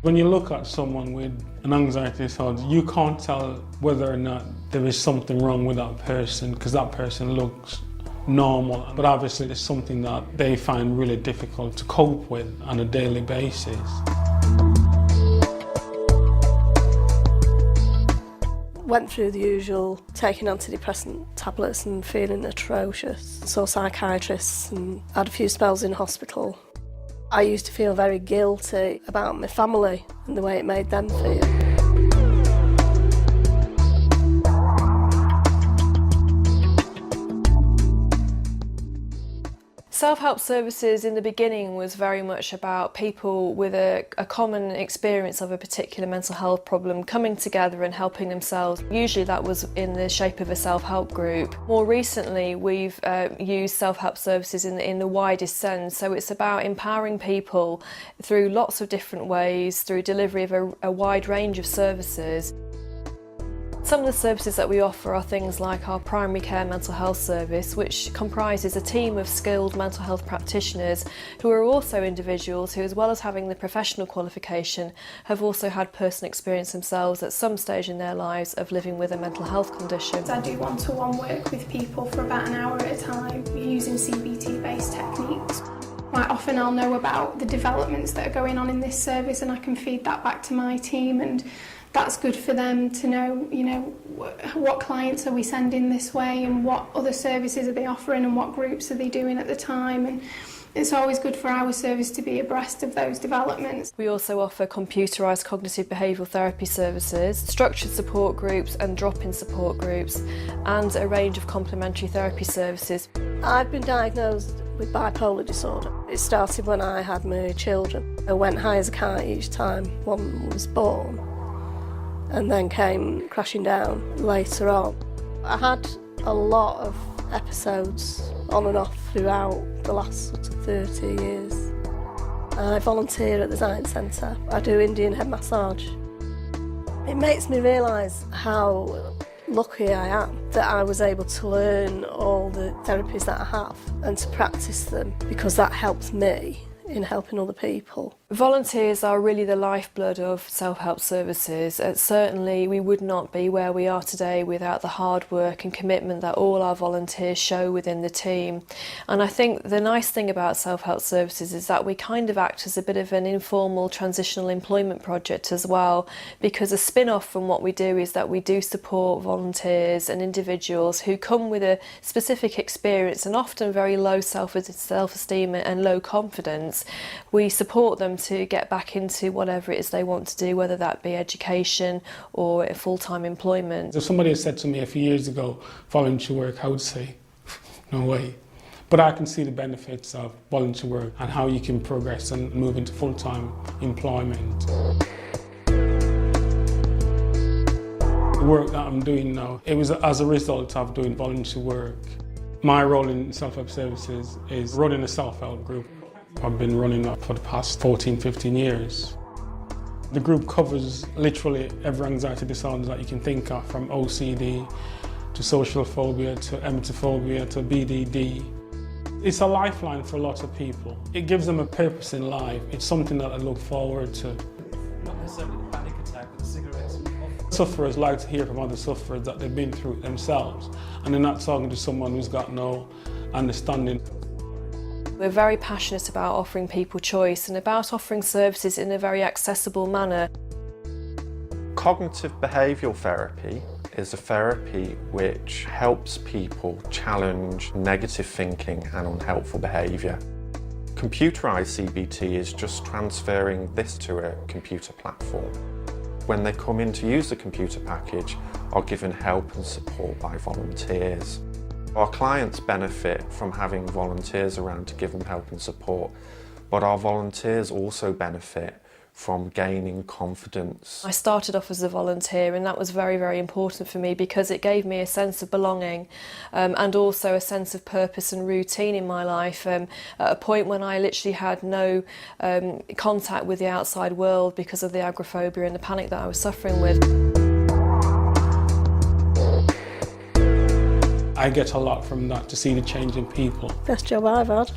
When you look at someone with an anxiety disorder, you can't tell whether or not there is something wrong with that person because that person looks normal. But obviously it's something that they find really difficult to cope with on a daily basis. Went through the usual, taking antidepressant tablets and feeling atrocious. Saw psychiatrists and had a few spells in hospital. I used to feel very guilty about my family and the way it made them feel. Self-help services in the beginning was very much about people with a common experience of a particular mental health problem coming together and helping themselves. Usually that was in the shape of a self-help group. More recently we've used self-help services in the widest sense, so it's about empowering people through lots of different ways, through delivery of a wide range of services. Some of the services that we offer are things like our primary care mental health service, which comprises a team of skilled mental health practitioners who are also individuals who, as well as having the professional qualification, have also had personal experience themselves at some stage in their lives of living with a mental health condition. I do one-to-one work with people for about an hour at a time using CBT-based techniques. Quite often I'll know about the developments that are going on in this service and I can feed that back to my team, and that's good for them to know, what clients are we sending this way and what other services are they offering and what groups are they doing at the time. And it's always good for our service to be abreast of those developments. We also offer computerised cognitive behavioural therapy services, structured support groups and drop-in support groups, and a range of complementary therapy services. I've been diagnosed with bipolar disorder. It started when I had my children. I went high as a kite each time one was born, and then came crashing down later on. I had a lot of episodes on and off throughout the last sort of 30 years. I volunteer at the Science Centre. I do Indian head massage. It makes me realise how lucky I am that I was able to learn all the therapies that I have and to practice them, because that helps me in helping other people. Volunteers are really the lifeblood of self-help services. Certainly we would not be where we are today without the hard work and commitment that all our volunteers show within the team. And I think the nice thing about self-help services is that we kind of act as a bit of an informal transitional employment project as well, because a spin-off from what we do is that we do support volunteers and individuals who come with a specific experience and often very low self-esteem and low confidence. We support them to get back into whatever it is they want to do, whether that be education or a full-time employment. If somebody had said to me a few years ago, volunteer work, I would say, no way. But I can see the benefits of volunteer work and how you can progress and move into full-time employment. The work that I'm doing now, it was as a result of doing volunteer work. My role in self-help services is running a self-help group. I've been running that for the past 14, 15 years. The group covers literally every anxiety disorder that you can think of, from OCD to social phobia to emetophobia to BDD. It's a lifeline for a lot of people. It gives them a purpose in life. It's something that I look forward to. Not necessarily the panic attack, but the cigarettes. Sufferers like to hear from other sufferers that they've been through it themselves, and they're not talking to someone who's got no understanding. We're very passionate about offering people choice and about offering services in a very accessible manner. Cognitive behavioural therapy is a therapy which helps people challenge negative thinking and unhelpful behaviour. Computerised CBT is just transferring this to a computer platform. When they come in to use the computer package, are given help and support by volunteers. Our clients benefit from having volunteers around to give them help and support, but our volunteers also benefit from gaining confidence. I started off as a volunteer, and that was very, very important for me because it gave me a sense of belonging and also a sense of purpose and routine in my life. At a point when I literally had no contact with the outside world because of the agoraphobia and the panic that I was suffering with. I get a lot from that, to see the change in people. Best job I've had.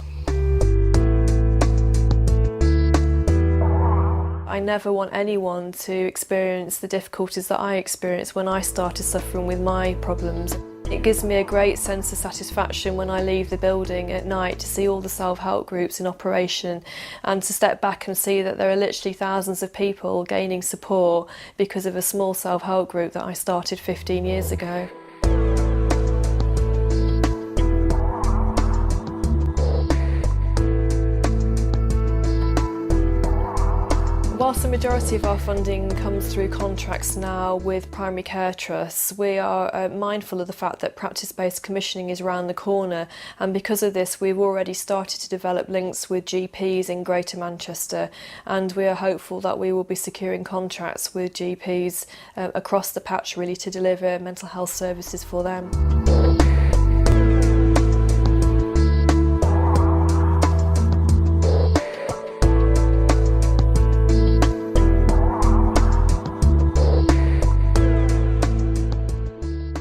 I never want anyone to experience the difficulties that I experienced when I started suffering with my problems. It gives me a great sense of satisfaction when I leave the building at night to see all the self-help groups in operation and to step back and see that there are literally thousands of people gaining support because of a small self-help group that I started 15 years ago. Whilst the majority of our funding comes through contracts now with primary care trusts, we are mindful of the fact that practice-based commissioning is around the corner, and because of this we've already started to develop links with GPs in Greater Manchester, and we are hopeful that we will be securing contracts with GPs across the patch really to deliver mental health services for them.